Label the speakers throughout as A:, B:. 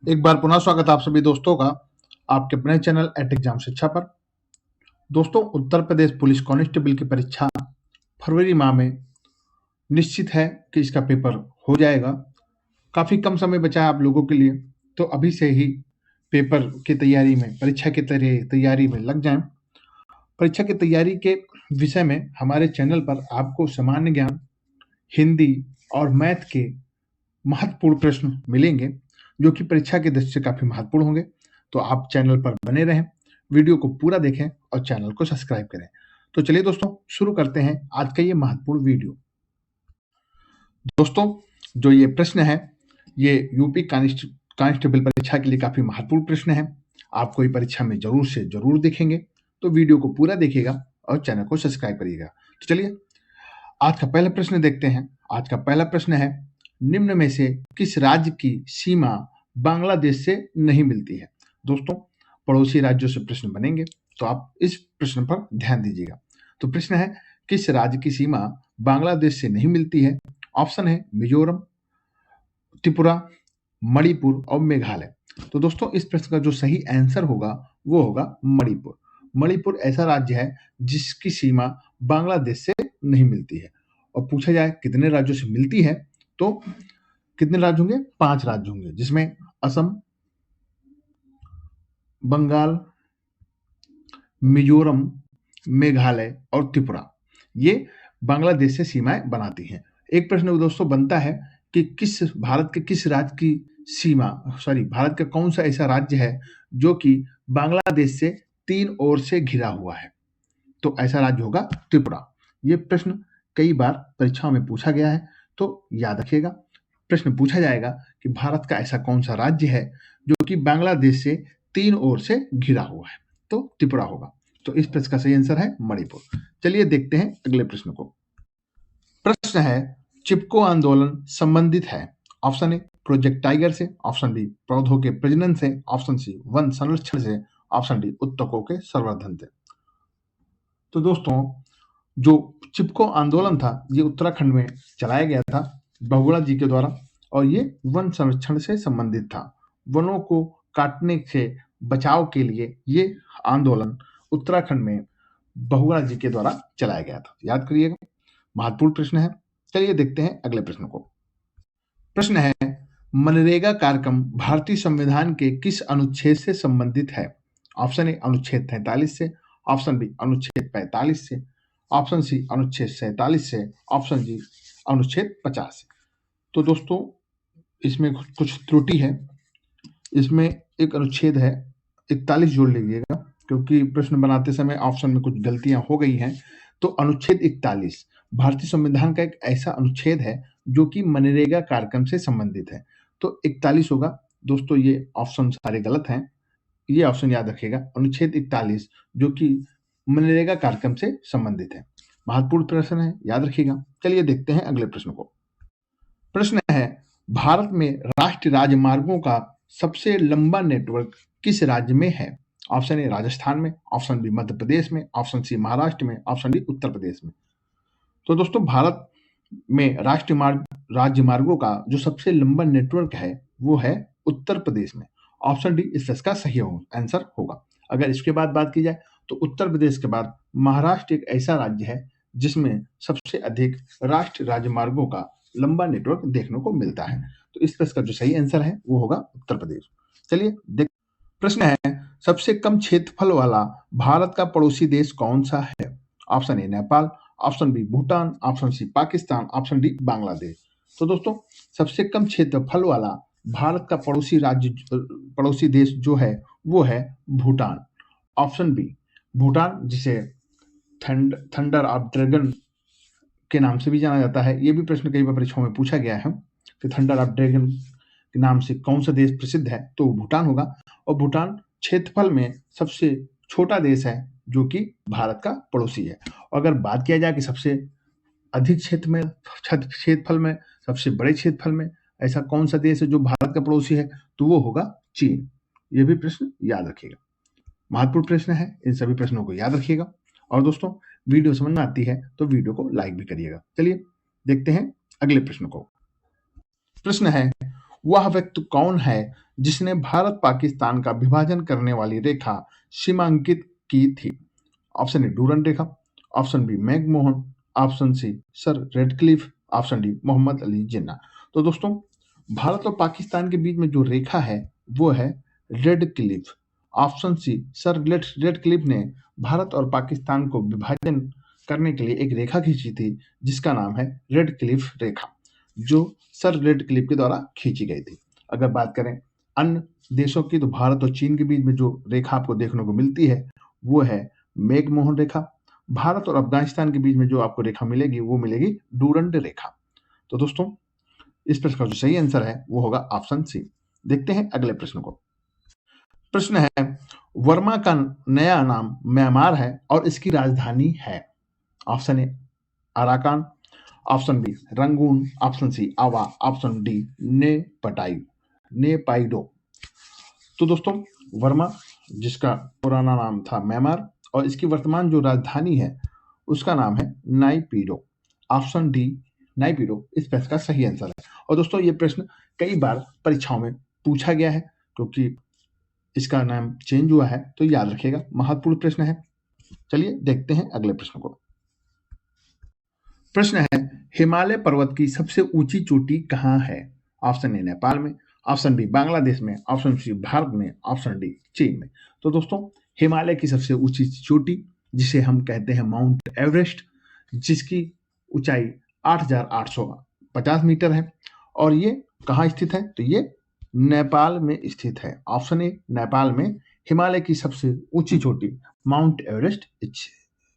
A: एक बार पुनः स्वागत है आप सभी दोस्तों का आपके अपने चैनल एट एग्जाम शिक्षा पर। दोस्तों, उत्तर प्रदेश पुलिस कांस्टेबल की परीक्षा फरवरी माह में निश्चित है कि इसका पेपर हो जाएगा। काफी कम समय बचा है आप लोगों के लिए, तो अभी से ही पेपर की तैयारी में, परीक्षा की तैयारी में लग जाएं। परीक्षा की तैयारी के विषय में हमारे चैनल पर आपको सामान्य ज्ञान, हिंदी और मैथ के महत्वपूर्ण प्रश्न मिलेंगे जो कि परीक्षा की दृष्टि से काफी महत्वपूर्ण होंगे। तो आप चैनल पर बने रहें, वीडियो को पूरा देखें और चैनल को सब्सक्राइब करें। तो चलिए दोस्तों, शुरू करते हैं आज का ये महत्वपूर्ण वीडियो। दोस्तों, जो ये प्रश्न है ये यूपी कांस्टेबल परीक्षा के लिए काफी महत्वपूर्ण प्रश्न है। आप कोई परीक्षा में जरूर से जरूर देखेंगे, तो वीडियो को पूरा देखिएगा और चैनल को सब्सक्राइब करिएगा। तो चलिए आज का पहला प्रश्न देखते हैं। आज का पहला प्रश्न है, निम्न में से किस राज्य की सीमा बांग्लादेश से नहीं मिलती है? दोस्तों, पड़ोसी राज्यों से प्रश्न बनेंगे, तो आप इस प्रश्न पर ध्यान दीजिएगा। तो प्रश्न है, किस राज्य की सीमा बांग्लादेश से नहीं मिलती है? ऑप्शन है मिजोरम, त्रिपुरा, मणिपुर और मेघालय। तो दोस्तों, इस प्रश्न का जो सही आंसर होगा वो होगा मणिपुर। मणिपुर ऐसा राज्य है जिसकी सीमा बांग्लादेश से नहीं मिलती है। और पूछा जाए कितने राज्यों से मिलती है, तो कितने राज्य होंगे? 5 राज्य होंगे, जिसमें असम, बंगाल, मिजोरम, मेघालय और त्रिपुरा ये बांग्लादेश से सीमाएं बनाती हैं। एक प्रश्न दोस्तों बनता है कि भारत के किस राज्य की भारत का कौन सा ऐसा राज्य है जो कि बांग्लादेश से 3 ओर से घिरा हुआ है? तो ऐसा राज्य होगा त्रिपुरा। ये प्रश्न कई बार परीक्षाओं में पूछा गया है, तो याद रखिएगा। प्रश्न पूछा जाएगा कि भारत का ऐसा कौन सा राज्य है जो कि बांग्लादेश से 3 ओर से घिरा हुआ है? तो त्रिपुरा होगा। तो इस प्रश्न का सही आंसर है मणिपुर। चलिए देखते हैं अगले प्रश्न को। प्रश्न है, चिपको आंदोलन संबंधित है? ऑप्शन ए प्रोजेक्ट टाइगर से, ऑप्शन बी पौधों के प्रजनन से, ऑप्शन सी वन संरक्षण से, ऑप्शन डी उत्तकों के संवर्धन से। तो दोस्तों, जो चिपको आंदोलन था ये उत्तराखंड में चलाया गया था बहुगुणा जी के द्वारा, और ये वन संरक्षण से संबंधित था। वनों को काटने से बचाव के लिए ये आंदोलन उत्तराखंड में बहुगुणा जी के द्वारा चलाया गया था। याद करिएगा, महत्वपूर्ण प्रश्न है। चलिए देखते हैं अगले प्रश्न को। प्रश्न है, मनरेगा कार्यक्रम भारतीय संविधान के किस अनुच्छेद से संबंधित है? ऑप्शन ए अनुच्छेद 43 से, ऑप्शन बी अनुच्छेद 45 से, ऑप्शन सी अनुच्छेद 47 से, ऑप्शन जी अनुच्छेद 50 से। तो दोस्तों, इसमें कुछ त्रुटि है। इसमें एक अनुच्छेद है 41 जोड़ लीजिएगा, क्योंकि प्रश्न बनाते समय ऑप्शन में कुछ गलतियां हो गई हैं। तो अनुच्छेद 41 भारतीय संविधान का एक ऐसा अनुच्छेद है जो कि मनरेगा कार्यक्रम से संबंधित है। तो 41 होगा। दोस्तों, ये ऑप्शन सारे गलत हैं। ये ऑप्शन याद रखिएगा, अनुच्छेद 41 जो कि मनरेगा कार्यक्रम से संबंधित है। महत्वपूर्ण प्रश्न है, याद रखिएगा। चलिए देखते हैं अगले प्रश्न को। प्रश्न है, भारत में राष्ट्रीय राजमार्गों का सबसे लंबा नेटवर्क किस राज्य में है? ऑप्शन ए राजस्थान में, ऑप्शन बी मध्य प्रदेश में, ऑप्शन सी महाराष्ट्र में, ऑप्शन डी उत्तर प्रदेश में। तो दोस्तों, भारत में राज्य मार्गों का जो सबसे लंबा नेटवर्क है वो है उत्तर प्रदेश में। ऑप्शन डी इस इसका सही आंसर होगा। अगर इसके बाद बात की जाए तो उत्तर प्रदेश के बाद महाराष्ट्र एक ऐसा राज्य है जिसमें सबसे अधिक राष्ट्रीय राजमार्गों का लंबा नेटवर्क देखने को मिलता है। तो इस प्रश्न का जो सही आंसर है वो होगा उत्तर प्रदेश। चलिए देख, प्रश्न है, सबसे कम क्षेत्रफल वाला भारत का पड़ोसी देश कौन सा है? Option A Nepal, option B Bhutan, option C Pakistan, option D Bangladesh. तो दोस्तों, सबसे कम क्षेत्रफल वाला भारत का पड़ोसी देश जो है वो है भूटान। ऑप्शन बी भूटान, जिसे थंडर ऑफ ड्रैगन के नाम से भी जाना जाता है। ये भी प्रश्न कई बार परीक्षाओं में पूछा गया है कि थंडर ऑफ ड्रैगन के नाम से कौन सा देश प्रसिद्ध है? तो भूटान होगा। और भूटान क्षेत्रफल में सबसे छोटा देश है जो कि भारत का पड़ोसी है। और अगर बात किया जाए कि सबसे अधिक क्षेत्रफल में, सबसे बड़े क्षेत्रफल में ऐसा कौन सा देश है जो भारत का पड़ोसी है, तो वो होगा चीन। ये भी प्रश्न याद रखिएगा, महत्वपूर्ण प्रश्न है। इन सभी प्रश्नों को याद रखिएगा। और दोस्तों, वीडियो समझ में आती है तो वीडियो को लाइक भी करिएगा। चलिए देखते हैं अगले प्रश्न को। प्रश्न है, वह व्यक्ति कौन है जिसने भारत पाकिस्तान का विभाजन करने वाली रेखा सीमांकित की थी? ऑप्शन ए डूरन रेखा, option B McMahon, option C sir Radcliffe, option D Mohammad Ali Jinnah. तो दोस्तों, भारत और पाकिस्तान के बीच में जो रेखा है वो है Radcliffe. Option C sir Radcliffe ने भारत और पाकिस्तान को विभाजन करने के लिए एक रेखा खींची थी जिसका नाम है रेड क्लिफ रेखा, जो सर रेड क्लिफ के द्वारा खींची गई थी। अगर बात करें अन्य देशों की, तो भारत और चीन के बीच में जो रेखा आपको देखने को मिलती है वो है मैकमोहन रेखा। भारत और अफगानिस्तान के बीच में जो आपको रेखा मिलेगी वो मिलेगी डूरंड रेखा। तो दोस्तों, इस प्रश्न का जो सही आंसर है वो होगा ऑप्शन सी। देखते हैं अगले प्रश्न को। प्रश्न है, वर्मा का नया नाम म्यांमार है और इसकी राजधानी है। Option A Arakan, option B Rangoon, option C Ava, option D नेपाइडो। तो दोस्तों, वर्मा जिसका पुराना नाम था म्यांमार और इसकी वर्तमान जो राजधानी है उसका नाम है नाइपीडो। ऑप्शन डी नाइपीडो इस प्रश्न का सही आंसर है। और दोस्तों, ये प्रश्न कई बार परीक्षाओं में पूछा गया है क्योंकि इसका नाम चेंज हुआ है, तो याद रखिएगा, महत्वपूर्ण प्रश्न है। चलिए देखते हैं अगले प्रश्न को। प्रश्न है, हिमालय पर्वत की सबसे ऊंची चोटी कहाँ है? ऑप्शन ए नेपाल में, ऑप्शन बी बांग्लादेश में, ऑप्शन सी भारत में, ऑप्शन डी चीन में। तो दोस्तों, हिमालय की सबसे ऊंची चोटी जिसे हम कहते हैं माउंट एवरेस्ट, जिसकी ऊंचाई 8,850 मीटर है और ये कहाँ स्थित है? तो ये नेपाल में स्थित है। ऑप्शन ए नेपाल में हिमालय की सबसे ऊंची चोटी माउंट एवरेस्ट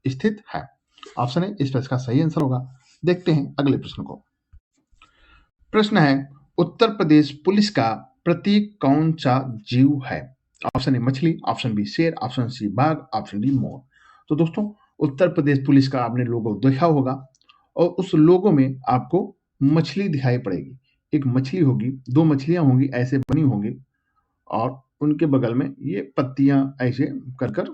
A: स्थित है। ऑप्शन ए इस प्रश्न का सही आंसर होगा। देखते हैं अगले प्रश्न को। प्रश्न है, उत्तर प्रदेश पुलिस का प्रतीक कौन सा जीव है? ऑप्शन ए मछली, ऑप्शन बी शेर, ऑप्शन सी बाघ, ऑप्शन डी मोर। तो दोस्तों, उत्तर प्रदेश पुलिस का आपने लोगो देखा होगा और उस लोगो में आपको मछली दिखाई पड़ेगी। एक मछली होगी, दो मछलियां होंगी ऐसे बनी होंगी और उनके बगल में ये पत्तियां ऐसे कर कर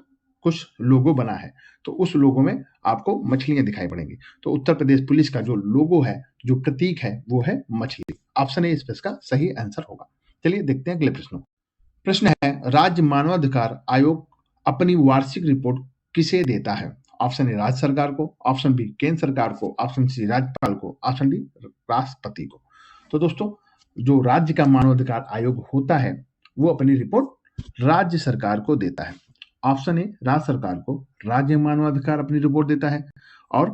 A: कुछ लोगो बना है, तो उस लोगो में आपको मछलियां दिखाई पड़ेंगी। तो उत्तर प्रदेश पुलिस का जो लोगो है, जो प्रतीक है, वो है मछली। ऑप्शन ए इस प्रश्न का सही आंसर होगा। चलिए देखते हैं अगले प्रश्न। प्रश्न है, राज्य मानवाधिकार आयोग अपनी वार्षिक रिपोर्ट किसे देता है? ऑप्शन ए राज्य सरकार को, ऑप्शन बी केंद्र सरकार को, ऑप्शन सी राज्यपाल को, ऑप्शन डी राष्ट्रपति को। तो दोस्तों, जो राज्य का मानवाधिकार आयोग होता है वो अपनी रिपोर्ट राज्य सरकार को देता है। ऑप्शन ए राज्य सरकार को राज्य मानवाधिकार अपनी रिपोर्ट देता है और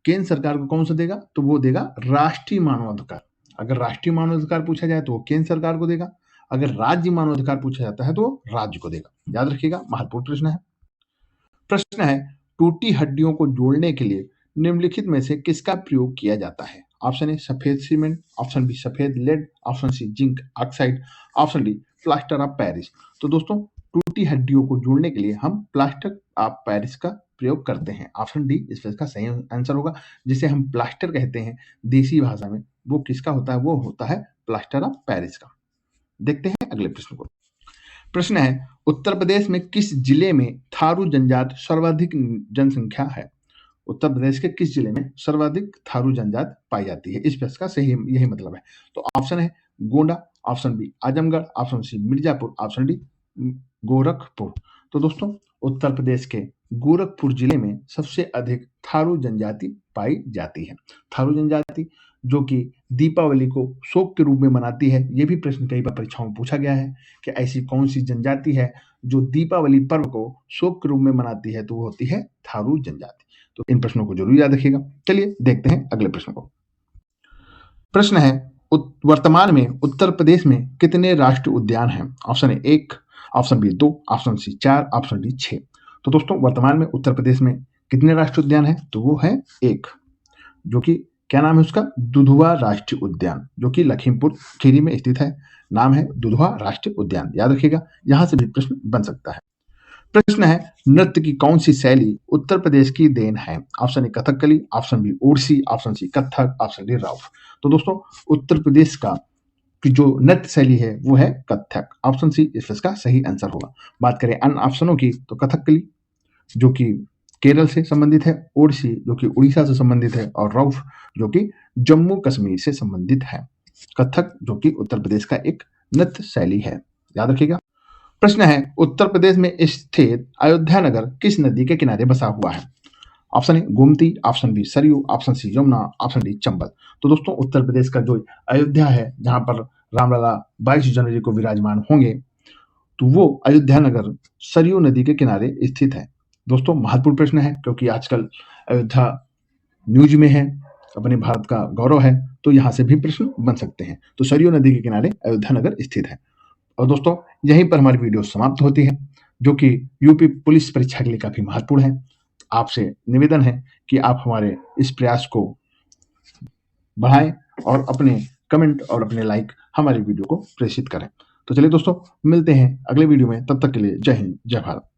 A: केंद्र सरकार को कौन सा देगा? तो वो देगा राष्ट्रीय मानवाधिकार। अगर राष्ट्रीय मानवाधिकार पूछा जाए तो वो केंद्र सरकार को देगा, अगर राज्य मानवाधिकार पूछा जाता है तो वो राज्य को देगा। याद रखिएगा, महत्वपूर्ण प्रश्न है। प्रश्न है, टूटी हड्डियों को जोड़ने के लिए निम्नलिखित में से किसका प्रयोग किया जाता है? ऑप्शन ए सफेद सीमेंट, ऑप्शन बी सफेद lead, option C zinc oxide, option D plaster of Paris. तो दोस्तों, टूटी हड्डियों को जोड़ने के लिए हम प्लास्टर ऑफ पेरिस का प्रयोग करते हैं। ऑप्शन डी इस प्रश्न का सही आंसर होगा। जिसे हम प्लास्टर कहते हैं देसी भाषा में, वो किसका होता है? वो होता है प्लास्टर ऑफ पेरिस का। देखते हैं अगले प्रश्न को। प्रश्न है, उत्तर प्रदेश में किस जिले में थारू जनजाति सर्वाधिक जनसंख्या है? उत्तर प्रदेश के किस जिले में सर्वाधिक थारू जनजाति पाई जाती है? इस प्रश्न का सही यही मतलब है। तो ऑप्शन है Gonda, option B Azamgarh, option C Mirzapur, option D Gorakhpur. तो दोस्तों, उत्तर प्रदेश के गोरखपुर जिले में सबसे अधिक थारू जनजाति पाई जाती है। थारू जनजाति जो कि दीपावली को शोक के रूप में मनाती है। ये भी प्रश्न कई बार परीक्षाओं में पूछा गया है कि ऐसी कौन सी जनजाति है जो दीपावली पर्व को शोक के रूप में मनाती है? तो वो होती है थारू जनजाति। तो इन प्रश्नों को जरूर याद रखिएगा। चलिए देखते हैं अगले प्रश्न को। प्रश्न है, वर्तमान में उत्तर प्रदेश में कितने राष्ट्रीय उद्यान हैं? Option A 1, option B 2, option C 4, option D 6। तो दोस्तों, वर्तमान में उत्तर प्रदेश में कितने राष्ट्रीय उद्यान हैं? तो वो है 1, जो कि क्या नाम है उसका? दुधवा राष्ट्रीय उद्यान, जो कि लखीमपुर खीरी में स्थित है। नाम है दुधवा राष्ट्रीय उद्यान। याद रखिएगा, यहां से भी प्रश्न बन सकता है। प्रश्न है, नृत्य की कौन सी शैली उत्तर प्रदेश की देन है? Option A Kathakali, option B Odissi, option C Kathak, option D Rauf. तो दोस्तों, उत्तर प्रदेश का की जो नृत्य शैली है वो है कथक। ऑप्शन सी इस प्रश्न का सही आंसर होगा। बात करें अन्य ऑप्शनों की, तो कथकली जो कि केरल से संबंधित है, ओडिसी जो कि उड़ीसा से संबंधित है और राउफ जो कि जम्मू कश्मीर से संबंधित है। कथक जो कि उत्तर प्रदेश का एक नृत्य शैली है, याद रखिएगा। प्रश्न है, उत्तर प्रदेश में स्थित अयोध्या नगर किस नदी के किनारे बसा हुआ है? Option A Gomti, option B Saryu, option C Yamuna, option D Chambal. तो दोस्तों उत्तर प्रदेश का जो अयोध्या है, जहां पर रामलला 22 जनवरी को विराजमान होंगे, तो वो अयोध्या नगर सरयू नदी के किनारे स्थित है। दोस्तों महत्वपूर्ण प्रश्न है, क्योंकि आजकल अयोध्या न्यूज में है, अपने भारत का गौरव है, तो यहाँ से भी प्रश्न बन सकते हैं। तो सरयू नदी के किनारे अयोध्या नगर स्थित है। और दोस्तों यहीं पर हमारी वीडियो समाप्त होती है, जो कि यूपी पुलिस परीक्षा के लिए काफी महत्वपूर्ण है। आपसे निवेदन है कि आप हमारे इस प्रयास को बढ़ाएं और अपने कमेंट और अपने लाइक हमारी वीडियो को प्रेषित करें। तो चलिए दोस्तों, मिलते हैं अगले वीडियो में, तब तक के लिए जय हिंद, जय भारत।